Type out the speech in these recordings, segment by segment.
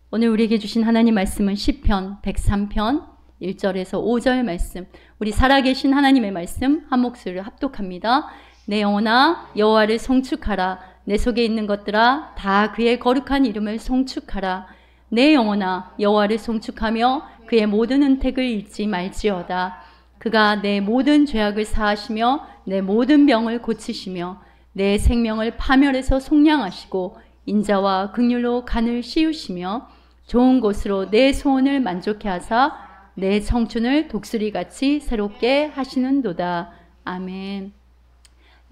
오늘 우리에게 주신 하나님 말씀은 시편 103편 1절에서 5절 말씀, 우리 살아계신 하나님의 말씀 한 목소리로 합독합니다. 내 영혼아 여호와를 송축하라. 내 속에 있는 것들아 다 그의 거룩한 이름을 송축하라. 내 영혼아 여호와를 송축하며 그의 모든 은택을 잊지 말지어다. 그가 내 모든 죄악을 사하시며 내 모든 병을 고치시며 내 생명을 파멸해서 속량하시고 인자와 긍휼로 간을 씌우시며 좋은 곳으로 내 소원을 만족해 하사 내 청춘을 독수리같이 새롭게 하시는도다. 아멘.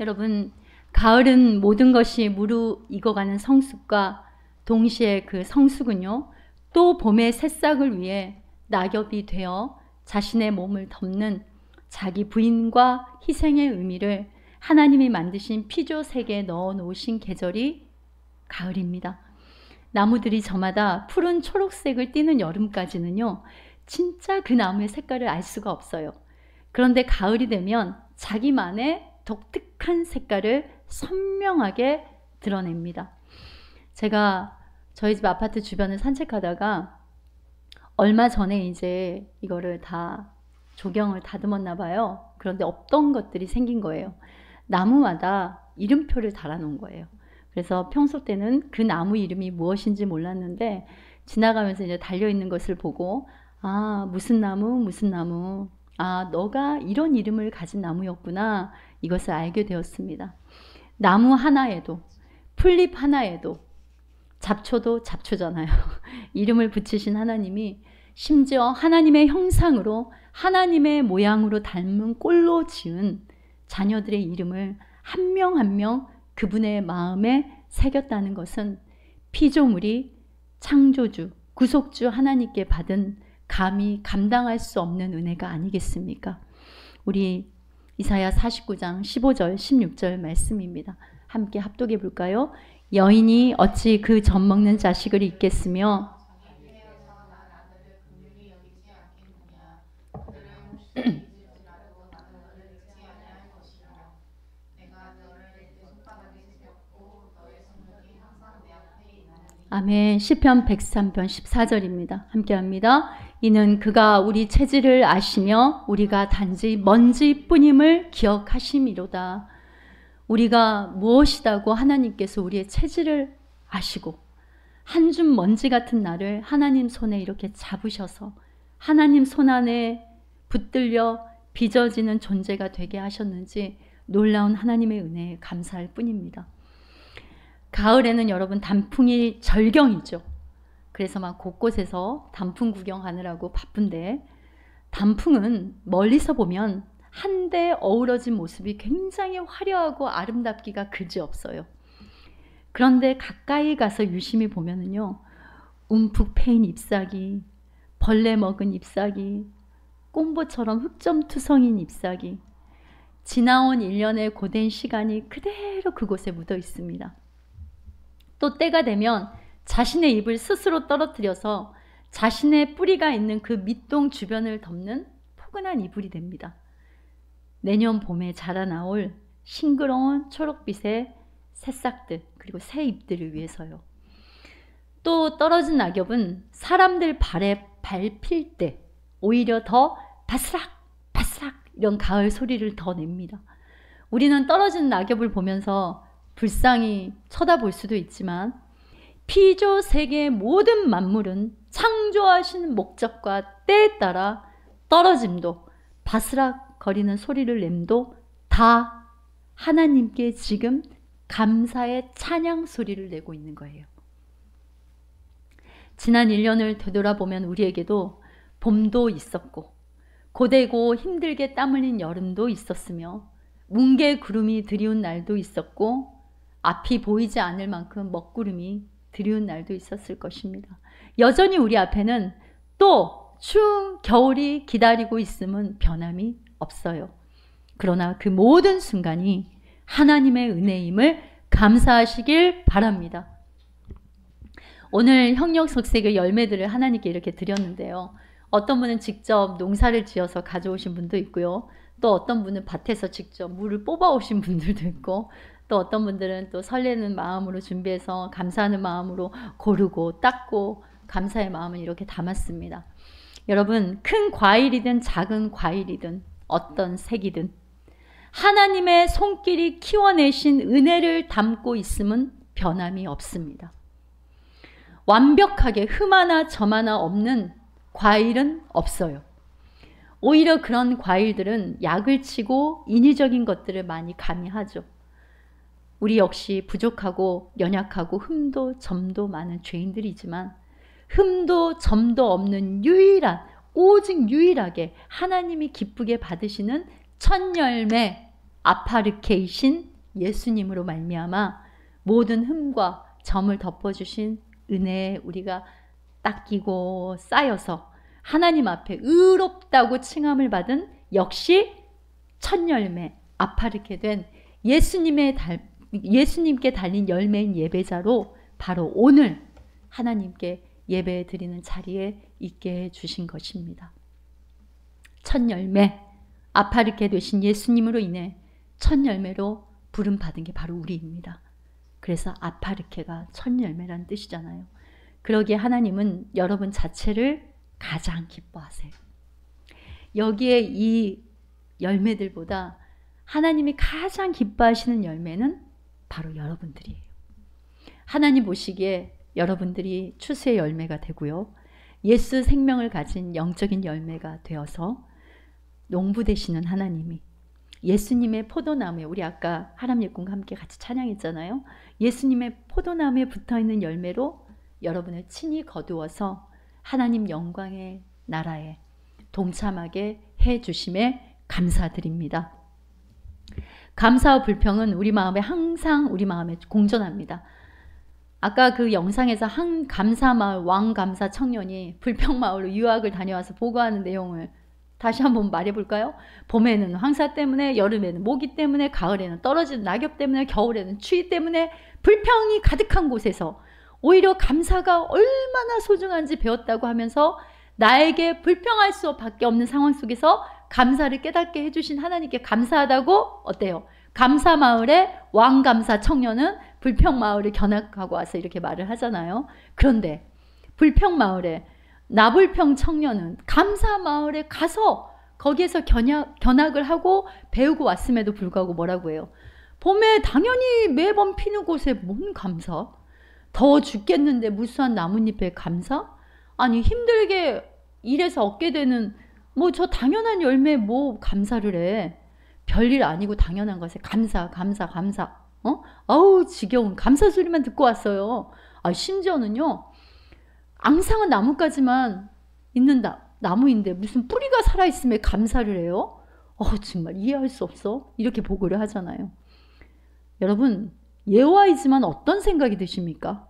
여러분, 가을은 모든 것이 무르익어가는 성숙과 동시에 그 성숙은요, 또 봄의 새싹을 위해 낙엽이 되어 자신의 몸을 덮는 자기 부인과 희생의 의미를 하나님이 만드신 피조색에 넣어 놓으신 계절이 가을입니다. 나무들이 저마다 푸른 초록색을 띠는 여름까지는요, 진짜 그 나무의 색깔을 알 수가 없어요. 그런데 가을이 되면 자기만의 독특한 색깔을 선명하게 드러냅니다. 제가 저희 집 아파트 주변을 산책하다가 얼마 전에 이제 이거를 다 조경을 다듬었나 봐요. 그런데 없던 것들이 생긴 거예요. 나무마다 이름표를 달아놓은 거예요. 그래서 평소 때는 그 나무 이름이 무엇인지 몰랐는데 지나가면서 이제 달려있는 것을 보고, 아, 무슨 나무, 무슨 나무. 아, 너가 이런 이름을 가진 나무였구나. 이것을 알게 되었습니다. 나무 하나에도, 풀잎 하나에도, 잡초도 잡초잖아요. 이름을 붙이신 하나님이 심지어 하나님의 형상으로, 하나님의 모양으로 닮은 꼴로 지은 자녀들의 이름을 한 명 한 명 그분의 마음에 새겼다는 것은 피조물이 창조주, 구속주 하나님께 받은 감히 감당할 수 없는 은혜가 아니겠습니까? 우리 이사야 49장 15절 16절 말씀입니다. 함께 합독해 볼까요? 여인이 어찌 그 젖 먹는 자식을 잊겠으며 아멘. 시편 103편 14절입니다. 함께합니다. 이는 그가 우리 체질을 아시며 우리가 단지 먼지뿐임을 기억하심이로다. 우리가 무엇이다고 하나님께서 우리의 체질을 아시고 한 줌 먼지 같은 나를 하나님 손에 이렇게 잡으셔서 하나님 손 안에 붙들려 빚어지는 존재가 되게 하셨는지 놀라운 하나님의 은혜에 감사할 뿐입니다. 가을에는 여러분 단풍이 절경이죠. 그래서 막 곳곳에서 단풍 구경하느라고 바쁜데, 단풍은 멀리서 보면 한데 어우러진 모습이 굉장히 화려하고 아름답기가 그지없어요. 그런데 가까이 가서 유심히 보면은요, 움푹 패인 잎사귀, 벌레 먹은 잎사귀, 꼼보처럼 흑점투성인 잎사귀, 지나온 1년의 고된 시간이 그대로 그곳에 묻어 있습니다. 또 때가 되면 자신의 잎을 스스로 떨어뜨려서 자신의 뿌리가 있는 그 밑동 주변을 덮는 포근한 이불이 됩니다. 내년 봄에 자라나올 싱그러운 초록빛의 새싹들, 그리고 새 잎들을 위해서요. 또 떨어진 낙엽은 사람들 발에 밟힐 때 오히려 더 바스락 바스락 이런 가을 소리를 더 냅니다. 우리는 떨어진 낙엽을 보면서 불쌍히 쳐다볼 수도 있지만 피조 세계의 모든 만물은 창조하신 목적과 때에 따라 떨어짐도 바스락 거리는 소리를 냄도 다 하나님께 지금 감사의 찬양 소리를 내고 있는 거예요. 지난 1년을 되돌아보면 우리에게도 봄도 있었고 고되고 힘들게 땀 흘린 여름도 있었으며 뭉게 구름이 드리운 날도 있었고 앞이 보이지 않을 만큼 먹구름이 드리운 날도 있었을 것입니다. 여전히 우리 앞에는 또 추운 겨울이 기다리고 있음은 변함이 없어요. 그러나 그 모든 순간이 하나님의 은혜임을 감사하시길 바랍니다. 오늘 형력석색의 열매들을 하나님께 이렇게 드렸는데요. 어떤 분은 직접 농사를 지어서 가져오신 분도 있고요. 또 어떤 분은 밭에서 직접 물을 뽑아오신 분들도 있고, 또 어떤 분들은 또 설레는 마음으로 준비해서 감사하는 마음으로 고르고 닦고 감사의 마음을 이렇게 담았습니다. 여러분, 큰 과일이든 작은 과일이든 어떤 색이든 하나님의 손길이 키워내신 은혜를 담고 있음은 변함이 없습니다. 완벽하게 흠 하나 점 하나 없는 과일은 없어요. 오히려 그런 과일들은 약을 치고 인위적인 것들을 많이 가미하죠. 우리 역시 부족하고 연약하고 흠도 점도 많은 죄인들이지만 흠도 점도 없는 오직 유일하게 하나님이 기쁘게 받으시는 첫 열매 아파르케이신 예수님으로 말미암아 모든 흠과 점을 덮어주신 은혜에 우리가 닦이고 쌓여서 하나님 앞에 의롭다고 칭함을 받은 역시 첫 열매 아파르케 된 예수님께 달린 열매인 예배자로 바로 오늘 하나님께 예배 드리는 자리에 있게 해주신 것입니다. 첫 열매 아파르케 되신 예수님으로 인해 첫 열매로 부름받은 게 바로 우리입니다. 그래서 아파르케가 첫 열매란 뜻이잖아요. 그러기에 하나님은 여러분 자체를 가장 기뻐하세요. 여기에 이 열매들보다 하나님이 가장 기뻐하시는 열매는 바로 여러분들이에요. 하나님 보시기에 여러분들이 추수의 열매가 되고요. 예수 생명을 가진 영적인 열매가 되어서 농부 되시는 하나님이 예수님의 포도나무에, 우리 아까 하람예꾼과 함께 같이 찬양했잖아요. 예수님의 포도나무에 붙어있는 열매로 여러분을 친히 거두어서 하나님 영광의 나라에 동참하게 해주심에 감사드립니다. 감사와 불평은 우리 마음에 항상 우리 마음에 공존합니다. 아까 그 영상에서 한 감사마을 왕감사 청년이 불평마을로 유학을 다녀와서 보고하는 내용을 다시 한번 말해볼까요? 봄에는 황사 때문에, 여름에는 모기 때문에, 가을에는 떨어지는 낙엽 때문에, 겨울에는 추위 때문에 불평이 가득한 곳에서 오히려 감사가 얼마나 소중한지 배웠다고 하면서 나에게 불평할 수밖에 없는 상황 속에서 감사를 깨닫게 해주신 하나님께 감사하다고 어때요? 감사마을의 왕감사 청년은 불평마을을 견학하고 와서 이렇게 말을 하잖아요. 그런데 불평마을에 나불평 청년은 감사마을에 가서 거기에서 견학을 하고 배우고 왔음에도 불구하고 뭐라고 해요? 봄에 당연히 매번 피는 곳에 뭔 감사? 더워 죽겠는데 무수한 나뭇잎에 감사? 아니 힘들게 일해서 얻게 되는 뭐 저 당연한 열매에 뭐 감사를 해. 별일 아니고 당연한 것에 감사. 아우 지겨운 감사 소리만 듣고 왔어요. 아 심지어는요. 앙상한 나무까지만 있는 나무인데 무슨 뿌리가 살아있음에 감사를 해요? 정말 이해할 수 없어. 이렇게 보고를 하잖아요. 여러분 예화이지만 어떤 생각이 드십니까?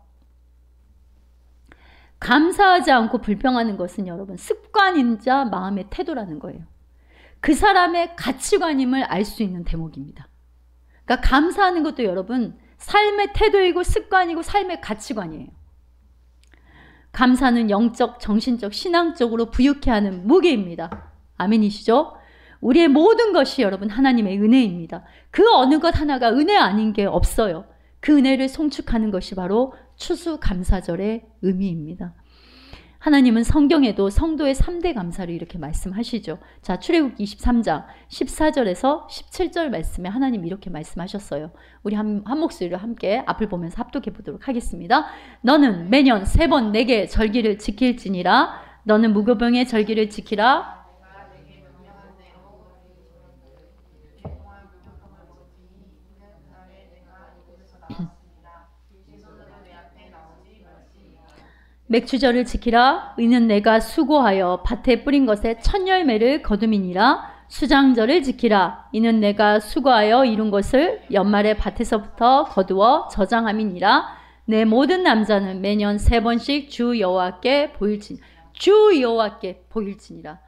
감사하지 않고 불평하는 것은 여러분 습관인자 마음의 태도라는 거예요. 그 사람의 가치관임을 알 수 있는 대목입니다. 그러니까 감사하는 것도 여러분 삶의 태도이고 습관이고 삶의 가치관이에요. 감사는 영적, 정신적, 신앙적으로 부유케 하는 무게입니다. 아멘이시죠? 우리의 모든 것이 여러분 하나님의 은혜입니다. 그 어느 것 하나가 은혜 아닌 게 없어요. 그 은혜를 송축하는 것이 바로 추수감사절의 의미입니다. 하나님은 성경에도 성도의 3대 감사를 이렇게 말씀하시죠. 자, 출애굽기 23장 14절에서 17절 말씀에 하나님 이렇게 말씀하셨어요. 우리 한 목소리로 함께 앞을 보면서 합독해 보도록 하겠습니다. 너는 매년 3번 내게 절기를 지킬지니라. 너는 무교병의 절기를 지키라. 맥추절을 지키라. 이는 내가 수고하여 밭에 뿌린 것에 첫 열매를 거둠이니라. 수장절을 지키라. 이는 내가 수고하여 이룬 것을 연말에 밭에서부터 거두어 저장함이니라. 내 모든 남자는 매년 3번씩 주 여호와께 보일지니라.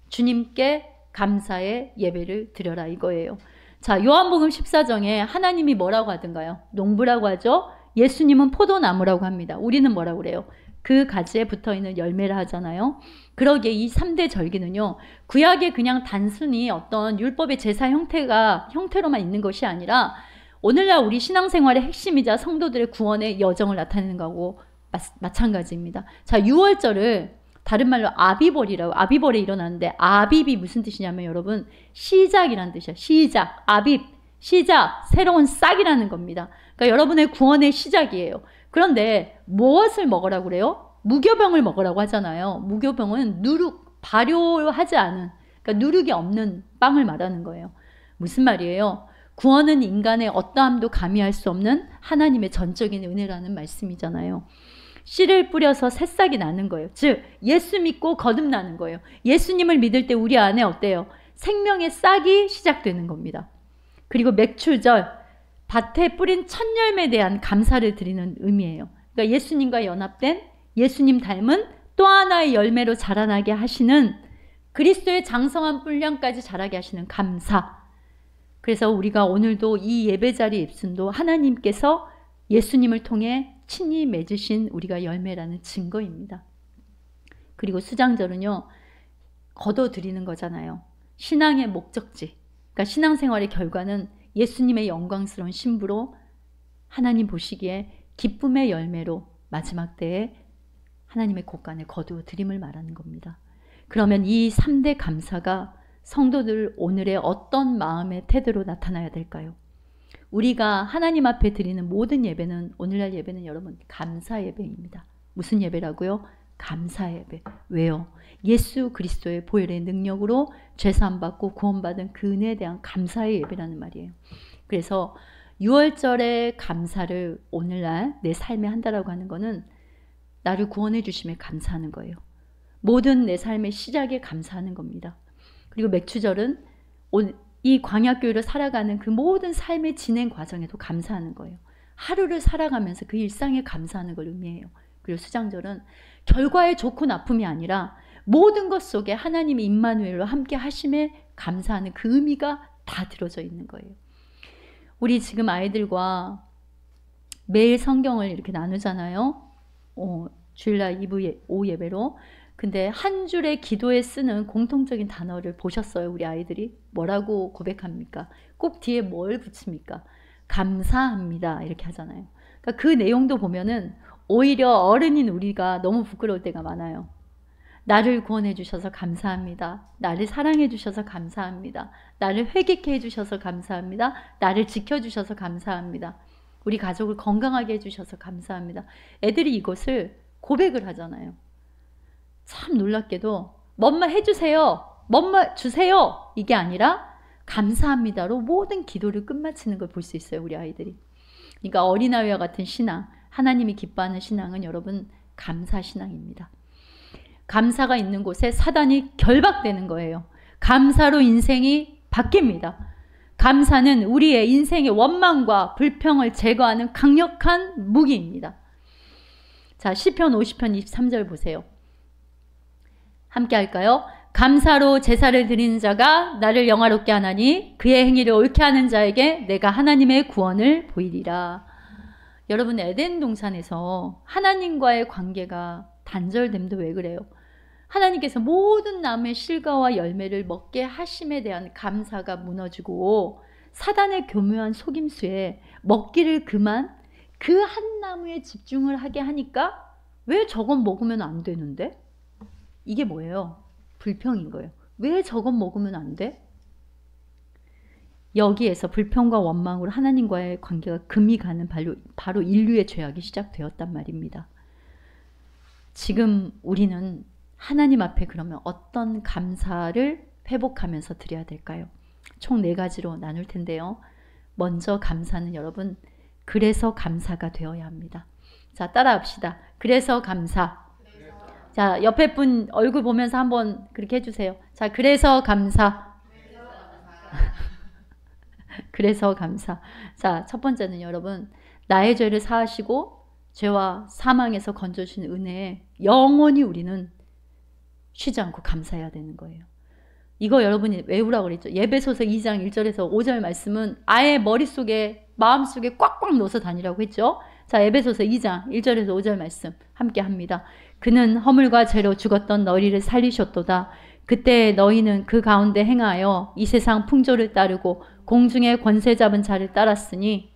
주님께 감사의 예배를 드려라 이거예요. 자, 요한복음 14장에 하나님이 뭐라고 하던가요? 농부라고 하죠. 예수님은 포도나무라고 합니다. 우리는 뭐라고 그래요? 그 가지에 붙어있는 열매라 하잖아요. 그러기에 이 3대 절기는요. 구약에 그냥 단순히 어떤 율법의 제사 형태로만 있는 것이 아니라 오늘날 우리 신앙생활의 핵심이자 성도들의 구원의 여정을 나타내는 거고 마찬가지입니다. 자, 6월절을 다른 말로 아비벌이라고, 아비벌에 일어나는데 아비비 무슨 뜻이냐면 여러분 시작이라는 뜻이에요. 시작, 아빕, 시작, 새로운 싹이라는 겁니다. 그러니까 여러분의 구원의 시작이에요. 그런데 무엇을 먹으라고 그래요? 무교병을 먹으라고 하잖아요. 무교병은 누룩, 발효하지 않은, 그러니까 누룩이 없는 빵을 말하는 거예요. 무슨 말이에요? 구원은 인간의 어떠함도 가미할 수 없는 하나님의 전적인 은혜라는 말씀이잖아요. 씨를 뿌려서 새싹이 나는 거예요. 즉 예수 믿고 거듭나는 거예요. 예수님을 믿을 때 우리 안에 어때요? 생명의 싹이 시작되는 겁니다. 그리고 맥추절, 밭에 뿌린 첫 열매에 대한 감사를 드리는 의미예요. 그러니까 예수님과 연합된, 예수님 닮은 또 하나의 열매로 자라나게 하시는, 그리스도의 장성한 분량까지 자라게 하시는 감사. 그래서 우리가 오늘도 이 예배 자리 입순도 하나님께서 예수님을 통해 친히 맺으신 우리가 열매라는 증거입니다. 그리고 수장절은요, 거둬들이는 거잖아요. 신앙의 목적지, 그러니까 신앙생활의 결과는 예수님의 영광스러운 신부로 하나님 보시기에 기쁨의 열매로 마지막 때에 하나님의 곳간에 거두어드림을 말하는 겁니다. 그러면 이 3대 감사가 성도들 오늘의 어떤 마음의 태도로 나타나야 될까요? 우리가 하나님 앞에 드리는 모든 예배는, 오늘날 예배는 여러분 감사 예배입니다. 무슨 예배라고요? 감사 예배. 왜요? 예수 그리스도의 보혈의 능력으로 죄사함 받고 구원받은 그 은혜에 대한 감사의 예배라는 말이에요. 그래서 6월절의 감사를 오늘날 내 삶에 한다라고 하는 거는 나를 구원해 주심에 감사하는 거예요. 모든 내 삶의 시작에 감사하는 겁니다. 그리고 맥추절은 이 광야교회를 살아가는 그 모든 삶의 진행 과정에도 감사하는 거예요. 하루를 살아가면서 그 일상에 감사하는 걸 의미해요. 그리고 수장절은 결과의 좋고 나쁨이 아니라 모든 것 속에 하나님의 임마누엘로 함께 하심에 감사하는 그 의미가 다 들어져 있는 거예요. 우리 지금 아이들과 매일 성경을 이렇게 나누잖아요. 주일날 2부 오후 예배로. 근데 한 줄의 기도에 쓰는 공통적인 단어를 보셨어요? 우리 아이들이 뭐라고 고백합니까? 꼭 뒤에 뭘 붙입니까? 감사합니다 이렇게 하잖아요. 그러니까 그 내용도 보면은 오히려 어른인 우리가 너무 부끄러울 때가 많아요. 나를 구원해 주셔서 감사합니다. 나를 사랑해 주셔서 감사합니다. 나를 회개케 해 주셔서 감사합니다. 나를 지켜 주셔서 감사합니다. 우리 가족을 건강하게 해 주셔서 감사합니다. 애들이 이것을 고백을 하잖아요. 참 놀랍게도 뭔마 해주세요, 뭔마 주세요 이게 아니라 감사합니다로 모든 기도를 끝마치는 걸 볼 수 있어요. 우리 아이들이. 그러니까 어린아이와 같은 신앙, 하나님이 기뻐하는 신앙은 여러분 감사 신앙입니다. 감사가 있는 곳에 사단이 결박되는 거예요. 감사로 인생이 바뀝니다. 감사는 우리의 인생의 원망과 불평을 제거하는 강력한 무기입니다. 자, 시편 50편 23절 보세요. 함께 할까요? 감사로 제사를 드리는 자가 나를 영화롭게 하나니 그의 행위를 옳게 하는 자에게 내가 하나님의 구원을 보이리라. 여러분 에덴 동산에서 하나님과의 관계가 단절됨도 왜 그래요? 하나님께서 모든 나무의 실과와 열매를 먹게 하심에 대한 감사가 무너지고 사단의 교묘한 속임수에 먹기를 그만 그 한 나무에 집중을 하게 하니까 왜 저건 먹으면 안 되는데? 이게 뭐예요? 불평인 거예요. 왜 저건 먹으면 안 돼? 여기에서 불평과 원망으로 하나님과의 관계가 금이 가는 바로 인류의 죄악이 시작되었단 말입니다. 지금 우리는 하나님 앞에 그러면 어떤 감사를 회복하면서 드려야 될까요? 총 4가지로 나눌 텐데요. 먼저 감사는 여러분 그래서 감사가 되어야 합니다. 자, 따라합시다. 그래서 감사. 자, 옆에 분 얼굴 보면서 한번 그렇게 해주세요. 자, 그래서 감사. 그래서 감사. 자, 첫 번째는 여러분 나의 죄를 사하시고 죄와 사망에서 건져주신 은혜에 영원히 우리는 쉬지 않고 감사해야 되는 거예요. 이거 여러분이 외우라고 그랬죠. 에베소서 2장 1절에서 5절 말씀은 아예 머릿속에 마음속에 꽉꽉 넣어서 다니라고 했죠. 자, 에베소서 2장 1절에서 5절 말씀 함께 합니다. 그는 허물과 죄로 죽었던 너희를 살리셨도다. 그때 너희는 그 가운데 행하여 이 세상 풍조를 따르고 공중의 권세 잡은 자를 따랐으니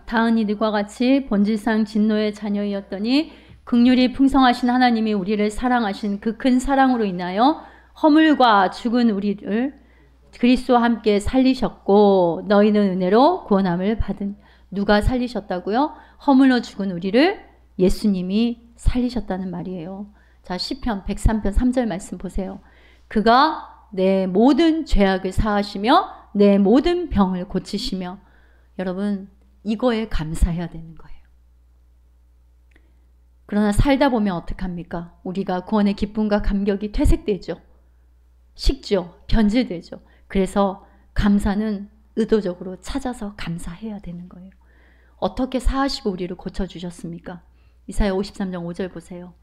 다은 이들과 같이 본질상 진노의 자녀이었더니 긍휼이 풍성하신 하나님이 우리를 사랑하신 그 큰 사랑으로 인하여 허물과 죽은 우리를 그리스도와 함께 살리셨고 너희는 은혜로 구원함을 받은. 누가 살리셨다고요? 허물로 죽은 우리를 예수님이 살리셨다는 말이에요. 자, 시편 103편 3절 말씀 보세요. 그가 내 모든 죄악을 사하시며 내 모든 병을 고치시며. 여러분, 이거에 감사해야 되는 거예요. 그러나 살다 보면 어떡합니까? 우리가 구원의 기쁨과 감격이 퇴색되죠. 식죠. 변질되죠. 그래서 감사는 의도적으로 찾아서 감사해야 되는 거예요. 어떻게 사하시고 우리를 고쳐주셨습니까? 이사야 53장 5절 보세요.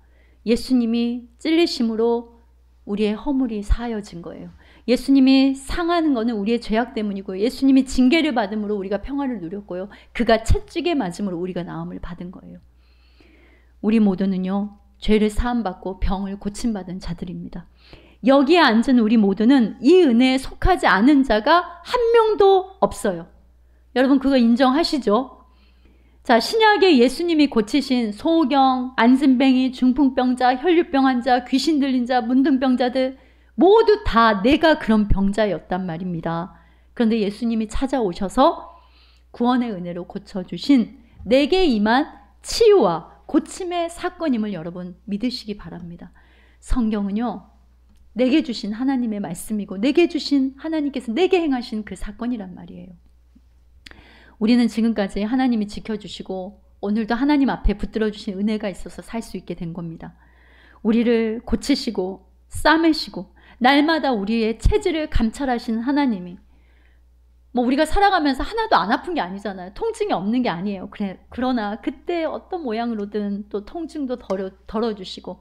예수님이 찔리심으로 우리의 허물이 사하여진 거예요. 예수님이 상하는 것은 우리의 죄악 때문이고 예수님이 징계를 받음으로 우리가 평화를 누렸고요. 그가 채찍에 맞음으로 우리가 나음을 받은 거예요. 우리 모두는요. 죄를 사함받고 병을 고침받은 자들입니다. 여기에 앉은 우리 모두는 이 은혜에 속하지 않은 자가 한 명도 없어요. 여러분 그거 인정하시죠? 자, 신약에 예수님이 고치신 소경, 안진뱅이, 중풍병자, 혈류병 환자, 귀신 들린 자, 문둥병자들 모두 다 내가 그런 병자였단 말입니다. 그런데 예수님이 찾아오셔서 구원의 은혜로 고쳐주신 내게 임한 치유와 고침의 사건임을 여러분 믿으시기 바랍니다. 성경은요. 내게 주신 하나님의 말씀이고 내게 주신 하나님께서 내게 행하신 그 사건이란 말이에요. 우리는 지금까지 하나님이 지켜주시고 오늘도 하나님 앞에 붙들어 주신 은혜가 있어서 살 수 있게 된 겁니다. 우리를 고치시고 싸매시고 날마다 우리의 체질을 감찰하시는 하나님이 우리가 살아가면서 하나도 안 아픈 게 아니잖아요. 통증이 없는 게 아니에요. 그러나 그때 어떤 모양으로든 또 통증도 덜어주시고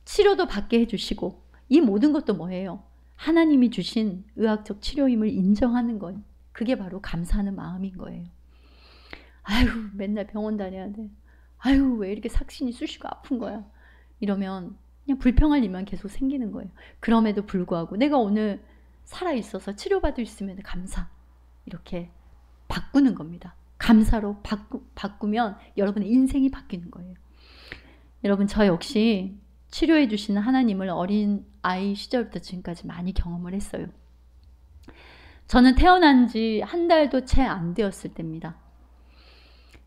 치료도 받게 해주시고 이 모든 것도 뭐예요? 하나님이 주신 의학적 치료임을 인정하는 거예요. 그게 바로 감사하는 마음인 거예요. 아유 맨날 병원 다녀야 돼. 아유 왜 이렇게 삭신이 쑤시고 아픈 거야. 이러면 그냥 불평할 일만 계속 생기는 거예요. 그럼에도 불구하고 내가 오늘 살아있어서 치료받을 수 있으면 감사. 이렇게 바꾸는 겁니다. 감사로 바꾸면 여러분의 인생이 바뀌는 거예요. 여러분 저 역시 치료해 주시는 하나님을 어린 아이 시절부터 지금까지 많이 경험을 했어요. 저는 태어난 지 한 달도 채 안 되었을 때입니다.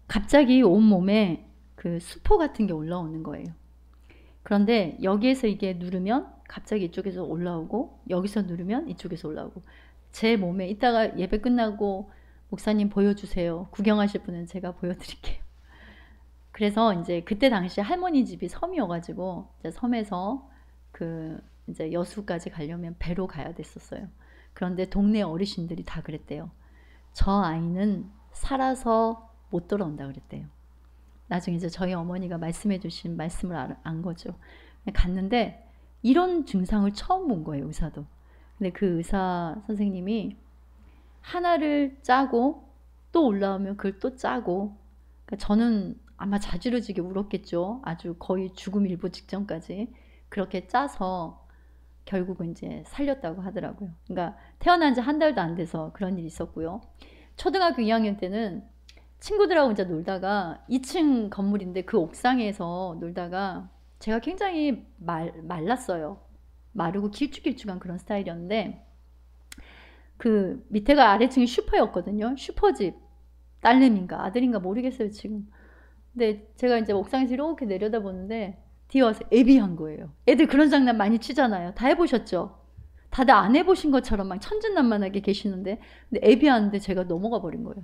갑자기 온몸에 그 수포 같은 게 올라오는 거예요. 그런데 여기에서 이게 누르면 갑자기 이쪽에서 올라오고 여기서 누르면 이쪽에서 올라오고 제 몸에 이따가 예배 끝나고 목사님 보여주세요. 구경하실 분은 제가 보여드릴게요. 그래서 이제 그때 당시 할머니 집이 섬이어가지고 이제 섬에서 그 이제 여수까지 가려면 배로 가야 됐었어요. 그런데 동네 어르신들이 다 그랬대요. 저 아이는 살아서 못 돌아온다 그랬대요. 나중에 이제 저희 어머니가 말씀해 주신 말씀을 안 거죠. 갔는데 이런 증상을 처음 본 거예요, 의사도. 근데 그 의사 선생님이 하나를 짜고 또 올라오면 그걸 또 짜고, 그러니까 저는 아마 자지러지게 울었겠죠. 아주 거의 죽음 일보 직전까지 그렇게 짜서 결국은 이제 살렸다고 하더라고요. 그러니까 태어난 지 한 달도 안 돼서 그런 일이 있었고요. 초등학교 2학년 때는 친구들하고 이제 놀다가 2층 건물인데 그 옥상에서 놀다가 제가 굉장히 말랐어요. 마르고 길쭉길쭉한 그런 스타일이었는데 그 밑에가 아래층이 슈퍼였거든요. 슈퍼집 딸내미인가 아들인가 모르겠어요 지금. 근데 제가 이제 옥상에서 이렇게 내려다보는데 뒤에 와서 애비한 거예요. 애들 그런 장난 많이 치잖아요. 다 해보셨죠? 다들 안 해보신 것처럼 막 천진난만하게 계시는데 근데 애비하는데 제가 넘어가 버린 거예요.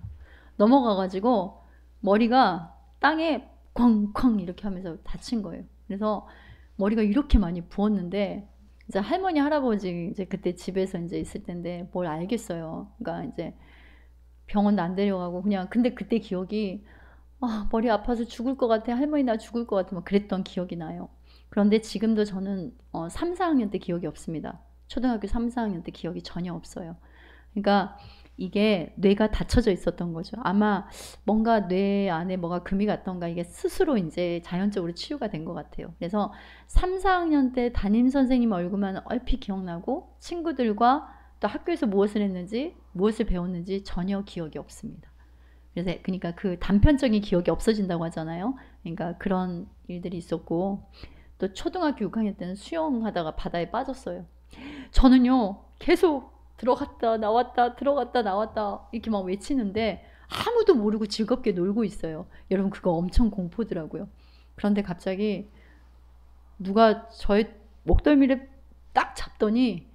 넘어가가지고 머리가 땅에 쾅쾅 이렇게 하면서 다친 거예요. 그래서 머리가 이렇게 많이 부었는데 이제 할머니 할아버지 이제 그때 집에서 이제 있을 텐데 뭘 알겠어요. 그러니까 이제 병원도 안 데려가고 그냥 근데 그때 기억이 머리 아파서 죽을 것 같아. 할머니 나 죽을 것 같아. 막 그랬던 기억이 나요. 그런데 지금도 저는 3, 4학년 때 기억이 없습니다. 초등학교 3, 4학년 때 기억이 전혀 없어요. 그러니까 이게 뇌가 닫혀져 있었던 거죠. 아마 뭔가 뇌 안에 뭐가 금이 갔던가 이게 스스로 이제 자연적으로 치유가 된 것 같아요. 그래서 3, 4학년 때 담임 선생님 얼굴만 얼핏 기억나고 친구들과 또 학교에서 무엇을 했는지 무엇을 배웠는지 전혀 기억이 없습니다. 그래서 그러니까 그 단편적인 기억이 없어진다고 하잖아요. 그러니까 그런 일들이 있었고 또 초등학교 6학년 때는 수영하다가 바다에 빠졌어요. 저는요 계속 들어갔다 나왔다 들어갔다 나왔다 이렇게 막 외치는데 아무도 모르고 즐겁게 놀고 있어요. 여러분 그거 엄청 공포더라고요. 그런데 갑자기 누가 저의 목덜미를 딱 잡더니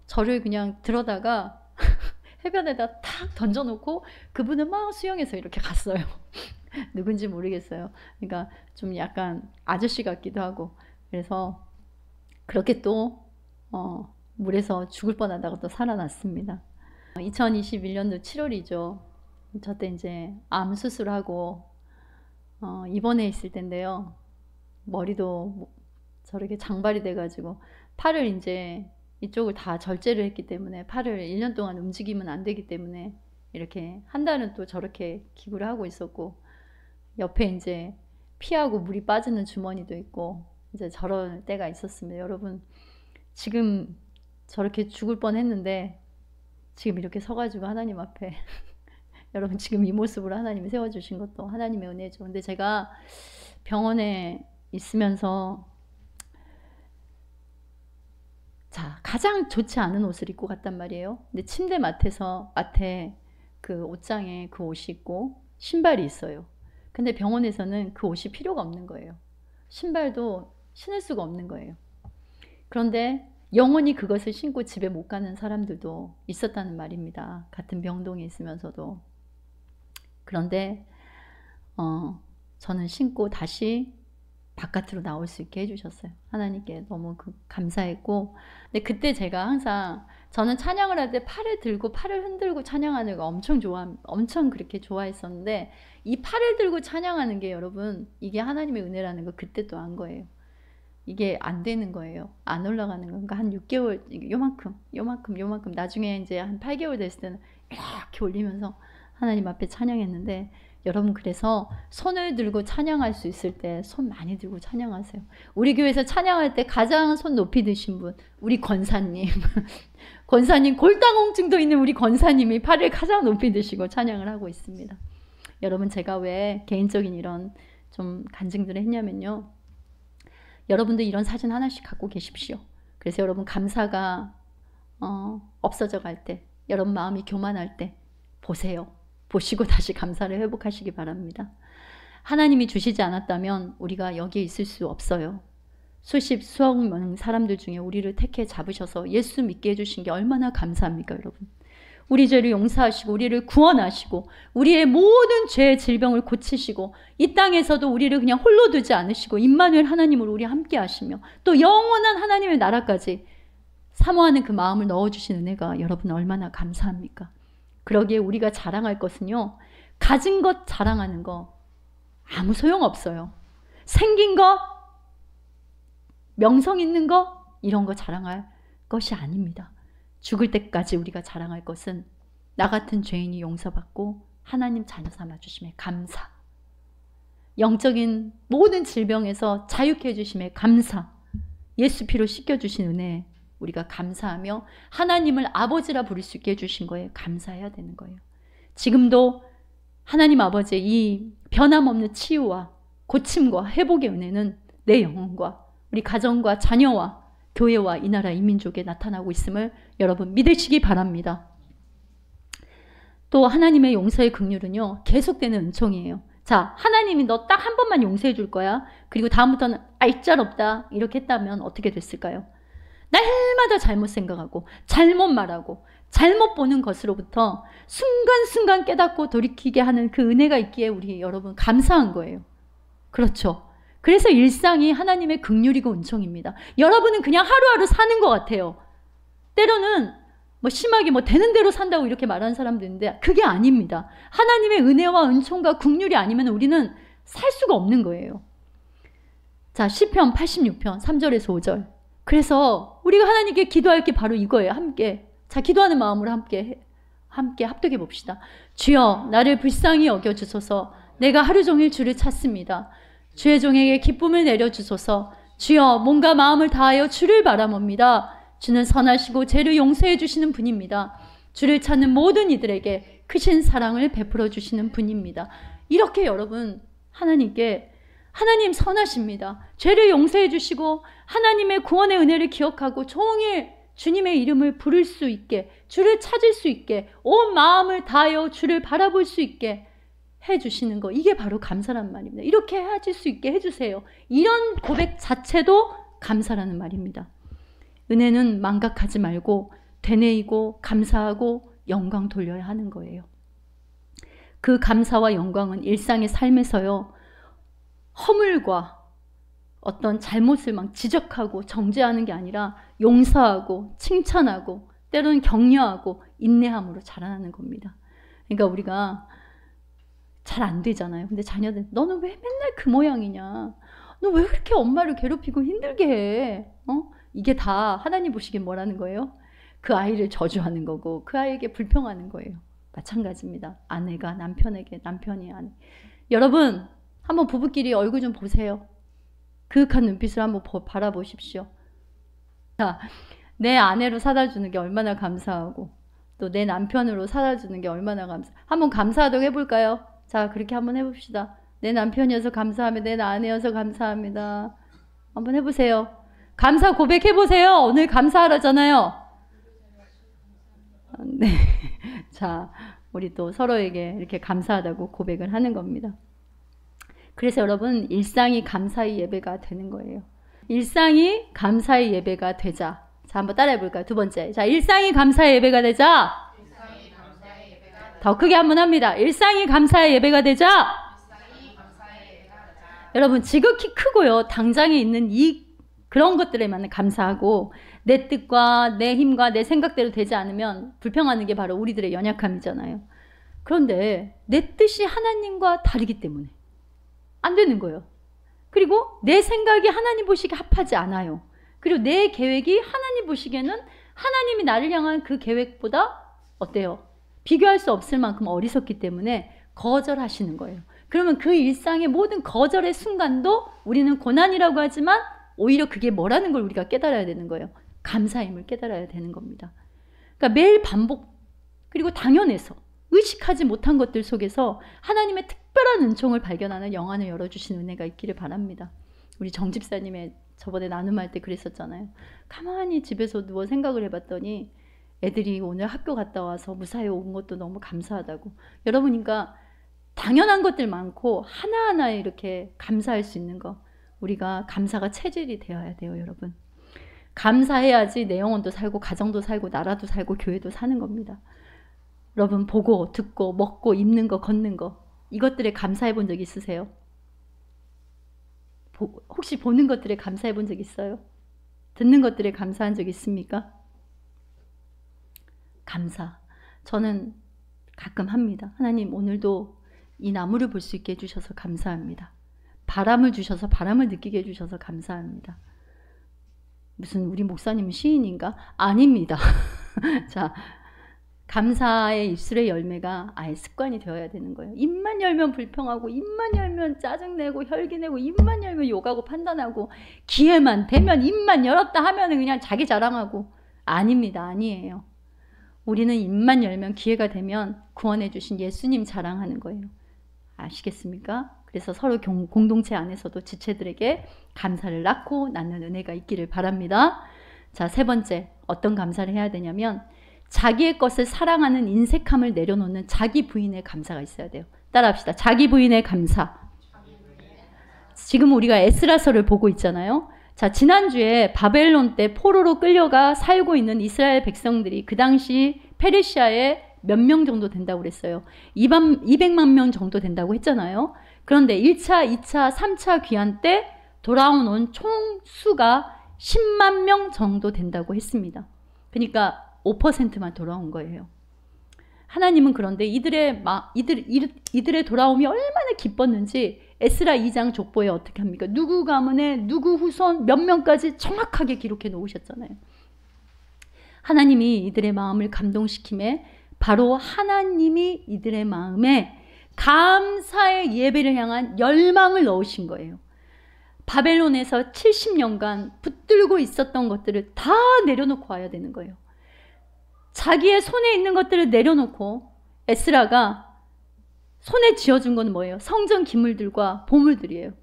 저를 그냥 들어다가 해변에다 탁 던져놓고 그분은 막 수영해서 이렇게 갔어요. 누군지 모르겠어요. 그러니까 좀 약간 아저씨 같기도 하고 그래서 그렇게 또 물에서 죽을 뻔하다가 또 살아났습니다. 2021년도 7월이죠. 저 때 이제 암 수술하고 입원해 있을 텐데요. 머리도 저렇게 장발이 돼가지고 팔을 이제 이쪽을 다 절제를 했기 때문에 팔을 1년 동안 움직이면 안 되기 때문에 이렇게 한 달은 또 저렇게 기구를 하고 있었고 옆에 이제 피하고 물이 빠지는 주머니도 있고 이제 저럴 때가 있었습니다. 여러분 지금 저렇게 죽을 뻔했는데 지금 이렇게 서가지고 하나님 앞에 여러분 지금 이 모습으로 하나님이 세워주신 것도 하나님의 은혜죠. 근데 제가 병원에 있으면서 자 가장 좋지 않은 옷을 입고 갔단 말이에요. 근데 침대 맡에 그 옷장에 그 옷이 있고 신발이 있어요. 근데 병원에서는 그 옷이 필요가 없는 거예요. 신발도 신을 수가 없는 거예요. 그런데 영원히 그것을 신고 집에 못 가는 사람들도 있었다는 말입니다. 같은 병동에 있으면서도. 그런데 저는 신고 다시 바깥으로 나올 수 있게 해주셨어요. 하나님께 너무 감사했고 근데 그때 제가 항상 저는 찬양을 할 때 팔을 들고 팔을 흔들고 찬양하는 거 엄청 그렇게 좋아했었는데 이 팔을 들고 찬양하는 게 여러분 이게 하나님의 은혜라는 거 그때 또 안 거예요. 이게 안 되는 거예요. 안 올라가는 거. 그러니까 한 6개월 요만큼 나중에 이제 한 8개월 됐을 때는 이렇게 올리면서 하나님 앞에 찬양했는데 여러분 그래서 손을 들고 찬양할 수 있을 때 손 많이 들고 찬양하세요. 우리 교회에서 찬양할 때 가장 손 높이 드신 분 우리 권사님 권사님 골다공증도 있는 우리 권사님이 팔을 가장 높이 드시고 찬양을 하고 있습니다. 여러분 제가 왜 개인적인 이런 좀 간증들을 했냐면요. 여러분도 이런 사진 하나씩 갖고 계십시오. 그래서 여러분 감사가 없어져 갈 때 여러분 마음이 교만할 때 보세요. 보시고 다시 감사를 회복하시기 바랍니다. 하나님이 주시지 않았다면 우리가 여기에 있을 수 없어요. 수억 명 사람들 중에 우리를 택해 잡으셔서 예수 믿게 해주신 게 얼마나 감사합니까 여러분. 우리 죄를 용서하시고 우리를 구원하시고 우리의 모든 죄의 질병을 고치시고 이 땅에서도 우리를 그냥 홀로 두지 않으시고 임마누엘 하나님으로 우리 함께 하시며 또 영원한 하나님의 나라까지 사모하는 그 마음을 넣어주신 은혜가 여러분 얼마나 감사합니까? 그러기에 우리가 자랑할 것은요. 가진 것 자랑하는 거 아무 소용없어요. 생긴 거, 명성 있는 거 이런 거 자랑할 것이 아닙니다. 죽을 때까지 우리가 자랑할 것은 나 같은 죄인이 용서받고 하나님 자녀 삼아주심에 감사, 영적인 모든 질병에서 자유케 해주심에 감사, 예수 피로 씻겨주신 은혜에 우리가 감사하며 하나님을 아버지라 부를 수 있게 해주신 거에 감사해야 되는 거예요. 지금도 하나님 아버지의 이 변함없는 치유와 고침과 회복의 은혜는 내 영혼과 우리 가정과 자녀와 교회와 이 나라 이 민족에 나타나고 있음을 여러분 믿으시기 바랍니다. 또 하나님의 용서의 긍휼은요 계속되는 은총이에요. 자, 하나님이 너 딱 한 번만 용서해 줄 거야. 그리고 다음부터는 알짤없다 이렇게 했다면 어떻게 됐을까요? 날마다 잘못 생각하고 잘못 말하고 잘못 보는 것으로부터 순간순간 깨닫고 돌이키게 하는 그 은혜가 있기에 우리 여러분 감사한 거예요. 그렇죠? 그래서 일상이 하나님의 긍휼이고 은총입니다. 여러분은 그냥 하루하루 사는 것 같아요. 때로는 뭐 심하게 뭐 되는 대로 산다고 이렇게 말하는 사람도 있는데 그게 아닙니다. 하나님의 은혜와 은총과 긍휼이 아니면 우리는 살 수가 없는 거예요. 자, 시편 86편 3절에서 5절. 그래서 우리가 하나님께 기도할 게 바로 이거예요. 함께. 자, 기도하는 마음으로 함께 함께 합독해 봅시다. 주여 나를 불쌍히 여겨주소서. 내가 하루 종일 주를 찾습니다. 주의 종에게 기쁨을 내려주소서. 주여 몸과 마음을 다하여 주를 바라봅니다. 주는 선하시고 죄를 용서해 주시는 분입니다. 주를 찾는 모든 이들에게 크신 사랑을 베풀어 주시는 분입니다. 이렇게 여러분 하나님께 하나님 선하십니다. 죄를 용서해 주시고 하나님의 구원의 은혜를 기억하고 종일 주님의 이름을 부를 수 있게, 주를 찾을 수 있게, 온 마음을 다하여 주를 바라볼 수 있게 해주시는 거, 이게 바로 감사란 말입니다. 이렇게 해줄 수 있게 해주세요. 이런 고백 자체도 감사라는 말입니다. 은혜는 망각하지 말고 되뇌이고 감사하고 영광 돌려야 하는 거예요. 그 감사와 영광은 일상의 삶에서요, 허물과 어떤 잘못을 막 지적하고 정죄하는 게 아니라 용서하고 칭찬하고 때로는 격려하고 인내함으로 자라나는 겁니다. 그러니까 우리가 잘 안 되잖아요. 근데 자녀들, 너는 왜 맨날 그 모양이냐? 너 왜 그렇게 엄마를 괴롭히고 힘들게 해? 이게 다 하나님 보시기엔 뭐라는 거예요? 그 아이를 저주하는 거고 그 아이에게 불평하는 거예요. 마찬가지입니다. 아내가 남편에게, 남편이 아내. 여러분 한번 부부끼리 얼굴 좀 보세요. 그윽한 눈빛을 한번 바라보십시오. 자, 내 아내로 사다주는 게 얼마나 감사하고 또 내 남편으로 사다주는 게 얼마나 한번 감사하도록 해볼까요? 자, 그렇게 한번 해봅시다. 내 남편이어서 감사합니다. 내 아내여서 감사합니다. 한번 해보세요. 감사 고백해보세요. 오늘 감사하라잖아요. 네. 자, 우리 또 서로에게 이렇게 감사하다고 고백을 하는 겁니다. 그래서 여러분, 일상이 감사의 예배가 되는 거예요. 일상이 감사의 예배가 되자. 자, 한번 따라해 볼까요? 두 번째. 자, 일상이 감사의 예배가 되자. 더 크게 한번 합니다. 일상이 감사의 예배가 되자. 여러분, 지극히 크고요, 당장에 있는 그런 것들에만 감사하고 내 뜻과 내 힘과 내 생각대로 되지 않으면 불평하는 게 바로 우리들의 연약함이잖아요. 그런데 내 뜻이 하나님과 다르기 때문에 안 되는 거예요. 그리고 내 생각이 하나님 보시기에 합하지 않아요. 그리고 내 계획이 하나님 보시기에는 하나님이 나를 향한 그 계획보다 어때요? 비교할 수 없을 만큼 어리석기 때문에 거절하시는 거예요. 그러면 그 일상의 모든 거절의 순간도 우리는 고난이라고 하지만 오히려 그게 뭐라는 걸 우리가 깨달아야 되는 거예요. 감사임을 깨달아야 되는 겁니다. 그러니까 매일 반복, 그리고 당연해서 의식하지 못한 것들 속에서 하나님의 특별한 은총을 발견하는 영안을 열어주신 은혜가 있기를 바랍니다. 우리 정 집사님의 저번에 나눔할 때 그랬었잖아요. 가만히 집에서 누워 생각을 해봤더니 애들이 오늘 학교 갔다 와서 무사히 온 것도 너무 감사하다고. 여러분이니까 당연한 것들 많고 하나하나에 이렇게 감사할 수 있는 거, 우리가 감사가 체질이 되어야 돼요. 여러분, 감사해야지 내 영혼도 살고 가정도 살고 나라도 살고 교회도 사는 겁니다. 여러분, 보고 듣고 먹고 입는 거 걷는 거, 이것들에 감사해 본 적 있으세요? 혹시 보는 것들에 감사해 본 적 있어요? 듣는 것들에 감사한 적 있습니까? 감사, 저는 가끔 합니다. 하나님, 오늘도 이 나무를 볼 수 있게 해주셔서 감사합니다. 바람을 주셔서 바람을 느끼게 해주셔서 감사합니다. 무슨 우리 목사님은 시인인가? 아닙니다. 자, 감사의 입술의 열매가 아예 습관이 되어야 되는 거예요. 입만 열면 불평하고, 입만 열면 짜증내고, 혈기내고, 입만 열면 욕하고 판단하고, 기회만 되면 입만 열었다 하면 그냥 자기 자랑하고. 아닙니다. 아니에요. 우리는 입만 열면, 기회가 되면 구원해 주신 예수님 자랑하는 거예요. 아시겠습니까? 그래서 서로 공동체 안에서도 지체들에게 감사를 낳고 낳는 은혜가 있기를 바랍니다. 자, 세 번째, 어떤 감사를 해야 되냐면 자기의 것을 사랑하는 인색함을 내려놓는 자기 부인의 감사가 있어야 돼요. 따라합시다. 자기 부인의 감사. 지금 우리가 에스라서를 보고 있잖아요. 자, 지난주에 바벨론 때 포로로 끌려가 살고 있는 이스라엘 백성들이 그 당시 페르시아에 몇 명 정도 된다고 그랬어요. 200만 명 정도 된다고 했잖아요. 그런데 1차, 2차, 3차 귀환 때 돌아온 총 수가 10만 명 정도 된다고 했습니다. 그러니까 5%만 돌아온 거예요. 하나님은 그런데 이들의 돌아옴이 얼마나 기뻤는지 에스라 2장 족보에 어떻게 합니까? 누구 가문에 누구 후손 몇 명까지 정확하게 기록해 놓으셨잖아요. 하나님이 이들의 마음을 감동시킴에 바로 하나님이 이들의 마음에 감사의 예배를 향한 열망을 넣으신 거예요. 바벨론에서 70년간 붙들고 있었던 것들을 다 내려놓고 와야 되는 거예요. 자기의 손에 있는 것들을 내려놓고 에스라가 손에 쥐어준 건 뭐예요? 성전 기물들과 보물들이에요.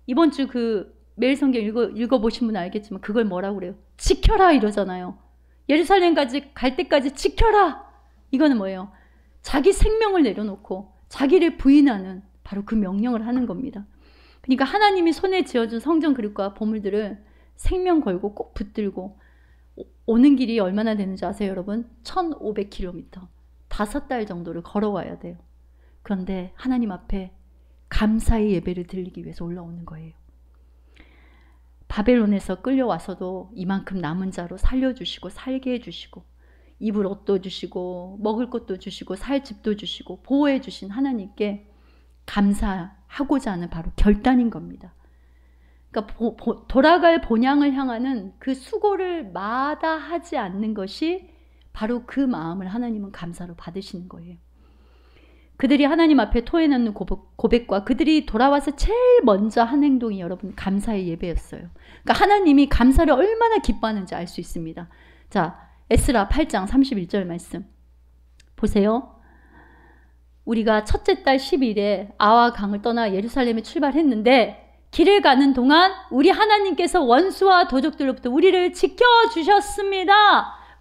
이번 주 그 매일 성경 읽어보신 분은 알겠지만 그걸 뭐라고 그래요? 지켜라 이러잖아요. 예루살렘까지 갈 때까지 지켜라. 이거는 뭐예요? 자기 생명을 내려놓고 자기를 부인하는 바로 그 명령을 하는 겁니다. 그러니까 하나님이 손에 쥐어준 성전 그릇과 보물들을 생명 걸고 꼭 붙들고 오는 길이 얼마나 되는지 아세요, 여러분? 1500km. 5달 정도를 걸어와야 돼요. 그런데 하나님 앞에 감사의 예배를 드리기 위해서 올라오는 거예요. 바벨론에서 끌려와서도 이만큼 남은 자로 살려주시고 살게 해주시고 입을 옷도 주시고 먹을 것도 주시고 살 집도 주시고 보호해 주신 하나님께 감사하고자 하는 바로 결단인 겁니다. 그러니까 돌아갈 본향을 향하는 그 수고를 마다하지 않는 것이 바로 그 마음을 하나님은 감사로 받으시는 거예요. 그들이 하나님 앞에 토해놓는 고백과 그들이 돌아와서 제일 먼저 한 행동이 여러분 감사의 예배였어요. 그러니까 하나님이 감사를 얼마나 기뻐하는지 알 수 있습니다. 자, 에스라 8장 31절 말씀 보세요. 우리가 첫째 달 10일에 아와 강을 떠나 예루살렘에 출발했는데 길을 가는 동안 우리 하나님께서 원수와 도적들로부터 우리를 지켜주셨습니다.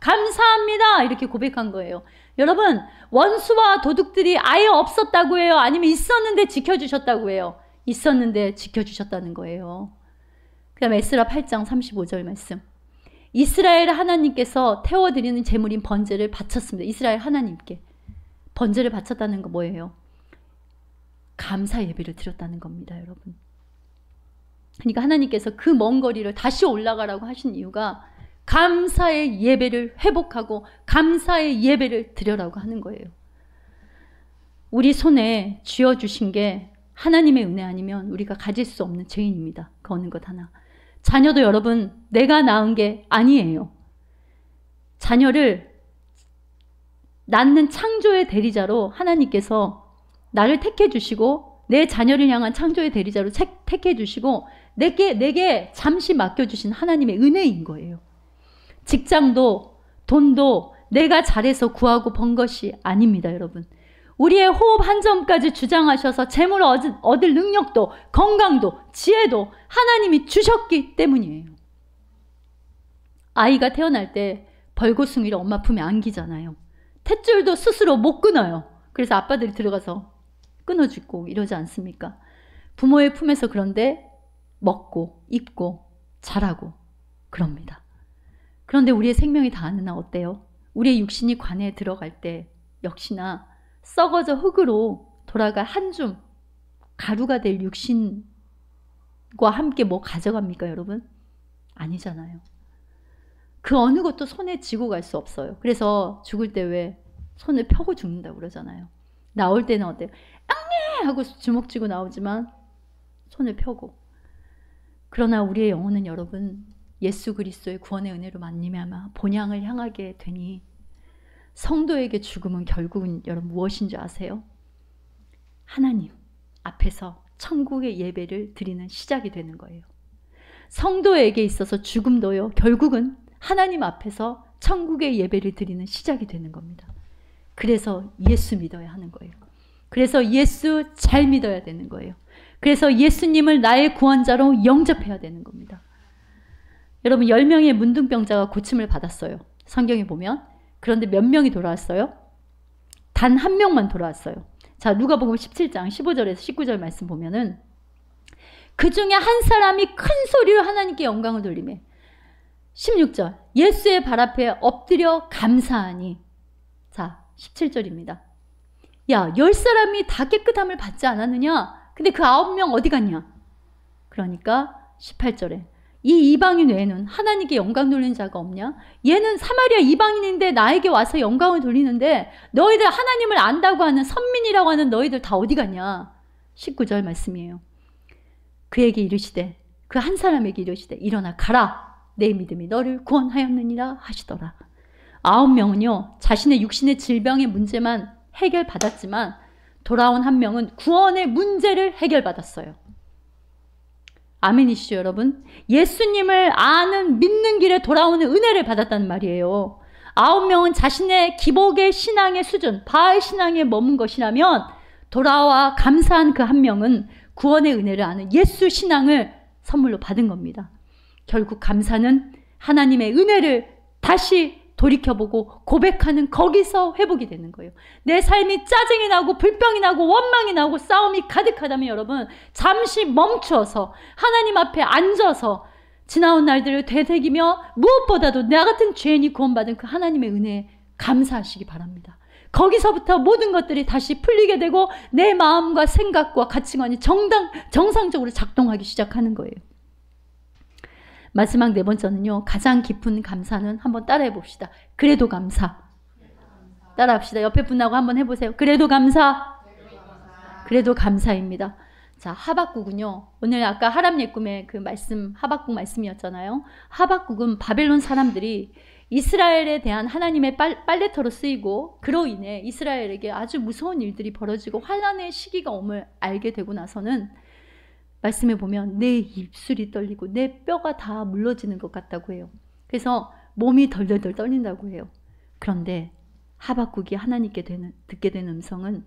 감사합니다. 이렇게 고백한 거예요. 여러분, 원수와 도둑들이 아예 없었다고 해요? 아니면 있었는데 지켜주셨다고 해요? 있었는데 지켜주셨다는 거예요. 그 다음에 에스라 8장 35절 말씀. 이스라엘 하나님께서 태워드리는 제물인 번제를 바쳤습니다. 이스라엘 하나님께 번제를 바쳤다는 거 뭐예요? 감사 예배를 드렸다는 겁니다, 여러분. 그러니까 하나님께서 그 먼 거리를 다시 올라가라고 하신 이유가 감사의 예배를 회복하고 감사의 예배를 드려라고 하는 거예요. 우리 손에 쥐어주신 게 하나님의 은혜 아니면 우리가 가질 수 없는 죄인입니다. 그 어느 것 하나. 자녀도 여러분 내가 낳은 게 아니에요. 자녀를 낳는 창조의 대리자로 하나님께서 나를 택해 주시고 내 자녀를 향한 창조의 대리자로 택해 주시고 내게 잠시 맡겨주신 하나님의 은혜인 거예요. 직장도 돈도 내가 잘해서 구하고 번 것이 아닙니다, 여러분. 우리의 호흡 한 점까지 주장하셔서 재물을 얻을 능력도 건강도 지혜도 하나님이 주셨기 때문이에요. 아이가 태어날 때 벌겋숭이를 엄마 품에 안기잖아요. 탯줄도 스스로 못 끊어요. 그래서 아빠들이 들어가서 끊어주고 이러지 않습니까? 부모의 품에서 그런데 먹고 입고 자라고 그럽니다. 그런데 우리의 생명이 다하는 날 어때요? 우리의 육신이 관에 들어갈 때 역시나 썩어져 흙으로 돌아갈 한 줌 가루가 될 육신과 함께 뭐 가져갑니까, 여러분? 아니잖아요. 그 어느 것도 손에 쥐고 갈 수 없어요. 그래서 죽을 때 왜 손을 펴고 죽는다고 그러잖아요. 나올 때는 어때요? 앙네! 하고 주먹 쥐고 나오지만 손을 펴고. 그러나 우리의 영혼은 여러분 예수 그리스도의 구원의 은혜로 만나면 본향을 향하게 되니 성도에게 죽음은 결국은 여러분 무엇인 줄 아세요? 하나님 앞에서 천국의 예배를 드리는 시작이 되는 거예요. 성도에게 있어서 죽음도요 결국은 하나님 앞에서 천국의 예배를 드리는 시작이 되는 겁니다. 그래서 예수 믿어야 하는 거예요. 그래서 예수 잘 믿어야 되는 거예요. 그래서 예수님을 나의 구원자로 영접해야 되는 겁니다. 여러분 10명의 문둥병자가 고침을 받았어요. 성경에 보면. 그런데 몇 명이 돌아왔어요? 단 한 명만 돌아왔어요. 자, 누가복음 17장 15절에서 19절 말씀 보면은 그 중에 한 사람이 큰 소리로 하나님께 영광을 돌리며 16절 예수의 발 앞에 엎드려 감사하니. 자, 17절입니다. 야, 10사람이 다 깨끗함을 받지 않았느냐? 근데 그 9명 어디 갔냐? 그러니까 18절에 이 이방인 외에는 하나님께 영광 돌리는 자가 없냐? 얘는 사마리아 이방인인데 나에게 와서 영광을 돌리는데 너희들 하나님을 안다고 하는 선민이라고 하는 너희들 다 어디 갔냐? 19절 말씀이에요. 그에게 이르시되 그 한 사람에게 이르시되 일어나 가라 내 믿음이 너를 구원하였느니라 하시더라. 9명은요, 자신의 육신의 질병의 문제만 해결받았지만 돌아온 1명은 구원의 문제를 해결받았어요. 아멘이시죠, 여러분? 예수님을 아는 믿는 길에 돌아오는 은혜를 받았다는 말이에요. 9명은 자신의 기복의 신앙의 수준, 바알 신앙에 머문 것이라면 돌아와 감사한 그 1명은 구원의 은혜를 아는 예수 신앙을 선물로 받은 겁니다. 결국 감사는 하나님의 은혜를 다시 돌이켜보고 고백하는 거기서 회복이 되는 거예요. 내 삶이 짜증이 나고 불평이 나고 원망이 나고 싸움이 가득하다면 여러분 잠시 멈추어서 하나님 앞에 앉아서 지나온 날들을 되새기며 무엇보다도 나 같은 죄인이 구원받은 그 하나님의 은혜에 감사하시기 바랍니다. 거기서부터 모든 것들이 다시 풀리게 되고 내 마음과 생각과 가치관이 정상적으로 작동하기 시작하는 거예요. 마지막 4번째는요. 가장 깊은 감사는 한번 따라해 봅시다. 그래도 감사. 따라합시다. 옆에 분하고 한번 해보세요. 그래도 감사. 그래도 감사입니다. 자, 하박국은요. 오늘 아까 하람 예꿈의 그 말씀, 하박국 말씀이었잖아요. 하박국은 바벨론 사람들이 이스라엘에 대한 하나님의 빨래터로 쓰이고 그로 인해 이스라엘에게 아주 무서운 일들이 벌어지고 환난의 시기가 옴을 알게 되고 나서는 말씀에 보면 내 입술이 떨리고 내 뼈가 다 물러지는 것 같다고 해요. 그래서 몸이 덜덜덜 떨린다고 해요. 그런데 하박국이 하나님께 듣게 된 음성은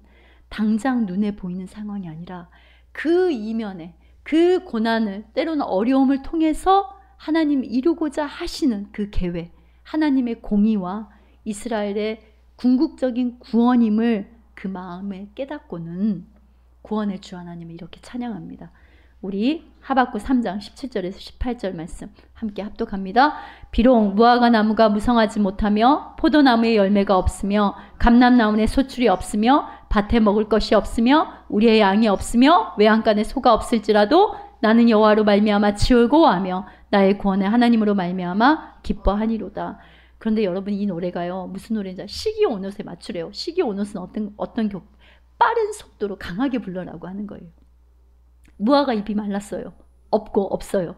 당장 눈에 보이는 상황이 아니라 그 이면에 그 고난을 때로는 어려움을 통해서 하나님이 이루고자 하시는 그 계획, 하나님의 공의와 이스라엘의 궁극적인 구원임을 그 마음에 깨닫고는 구원의 주 하나님을 이렇게 찬양합니다. 우리 하박국 3장 17절에서 18절 말씀 함께 합독합니다. 비록 무화과 나무가 무성하지 못하며 포도나무에 열매가 없으며 감람나무에 소출이 없으며 밭에 먹을 것이 없으며 우리의 양이 없으며 외양간에 소가 없을지라도 나는 여호와로 말미암아 즐거워하며 나의 구원의 하나님으로 말미암아 기뻐하니로다. 그런데 여러분 이 노래가요 무슨 노래인지 시기오롯에 맞추래요. 시기오롯은 어떤 곡? 빠른 속도로 강하게 불러라고 하는 거예요. 무화과 잎이 말랐어요. 없어요.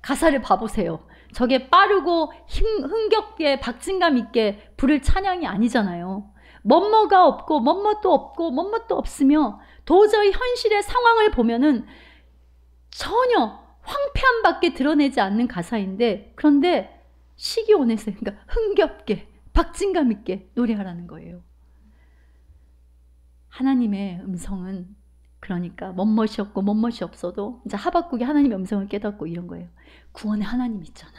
가사를 봐보세요. 저게 빠르고 흥겹게 박진감 있게 부를 찬양이 아니잖아요. 멋머가 없고 멋멋도 없고 멋멋도 없으며 도저히 현실의 상황을 보면은 전혀 황폐함밖에 드러내지 않는 가사인데 그런데 시기온에서 그러니까 흥겹게 박진감 있게 노래하라는 거예요. 하나님의 음성은 그러니까 멋멋이 없고 멋멋이 없어도 이제 하박국이 하나님의 음성을 깨닫고 이런 거예요. 구원의 하나님 있잖아.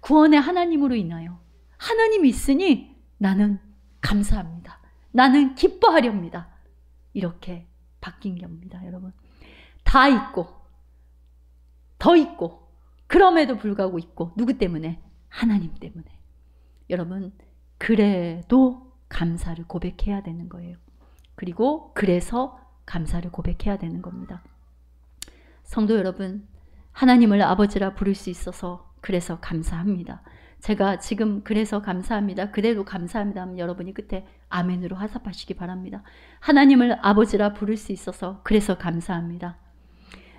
구원의 하나님으로 인하여 하나님이 있으니 나는 감사합니다. 나는 기뻐하렵니다. 이렇게 바뀐 겁니다. 여러분 다 있고 더 있고 그럼에도 불구하고 있고 누구 때문에? 하나님 때문에. 여러분 그래도 감사를 고백해야 되는 거예요. 그리고 그래서 감사를 고백해야 되는 겁니다. 성도 여러분 하나님을 아버지라 부를 수 있어서 그래서 감사합니다. 제가 지금 그래서 감사합니다. 그래도 감사합니다 하면 여러분이 끝에 아멘으로 화답하시기 바랍니다. 하나님을 아버지라 부를 수 있어서 그래서 감사합니다.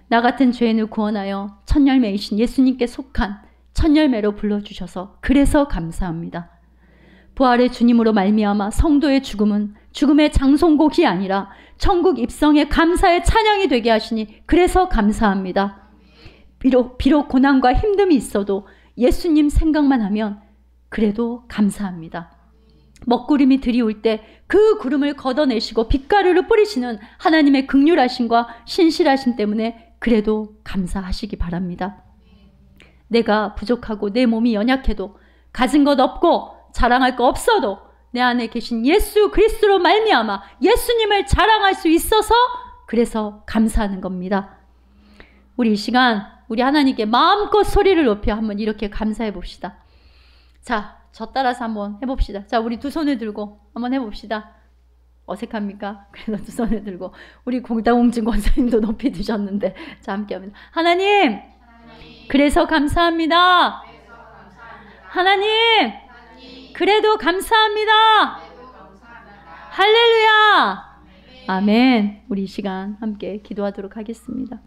나 같은 죄인을 구원하여 첫 열매이신 예수님께 속한 첫 열매로 불러주셔서 그래서 감사합니다. 부활의 주님으로 말미암아 성도의 죽음은 죽음의 장송곡이 아니라 천국 입성의 감사의 찬양이 되게 하시니 그래서 감사합니다. 비록 고난과 힘듦이 있어도 예수님 생각만 하면 그래도 감사합니다. 먹구름이 들이올 때 그 구름을 걷어내시고 빛가루를 뿌리시는 하나님의 긍휼하심과 신실하심 때문에 그래도 감사하시기 바랍니다. 내가 부족하고 내 몸이 연약해도 가진 것 없고 자랑할 거 없어도 내 안에 계신 예수 그리스도로 말미암아 예수님을 자랑할 수 있어서 그래서 감사하는 겁니다. 우리 이 시간 우리 하나님께 마음껏 소리를 높여 한번 이렇게 감사해 봅시다. 자, 저 따라서 한번 해봅시다. 자, 우리 두 손을 들고 한번 해봅시다. 어색합니까? 그래서 두 손을 들고 우리 공다공진 권사님도 높이 드셨는데 자 함께 합니다. 하나님 그래서 감사합니다. 하나님 그래도 감사합니다. 할렐루야. 아멘. 우리 이 시간 함께 기도하도록 하겠습니다.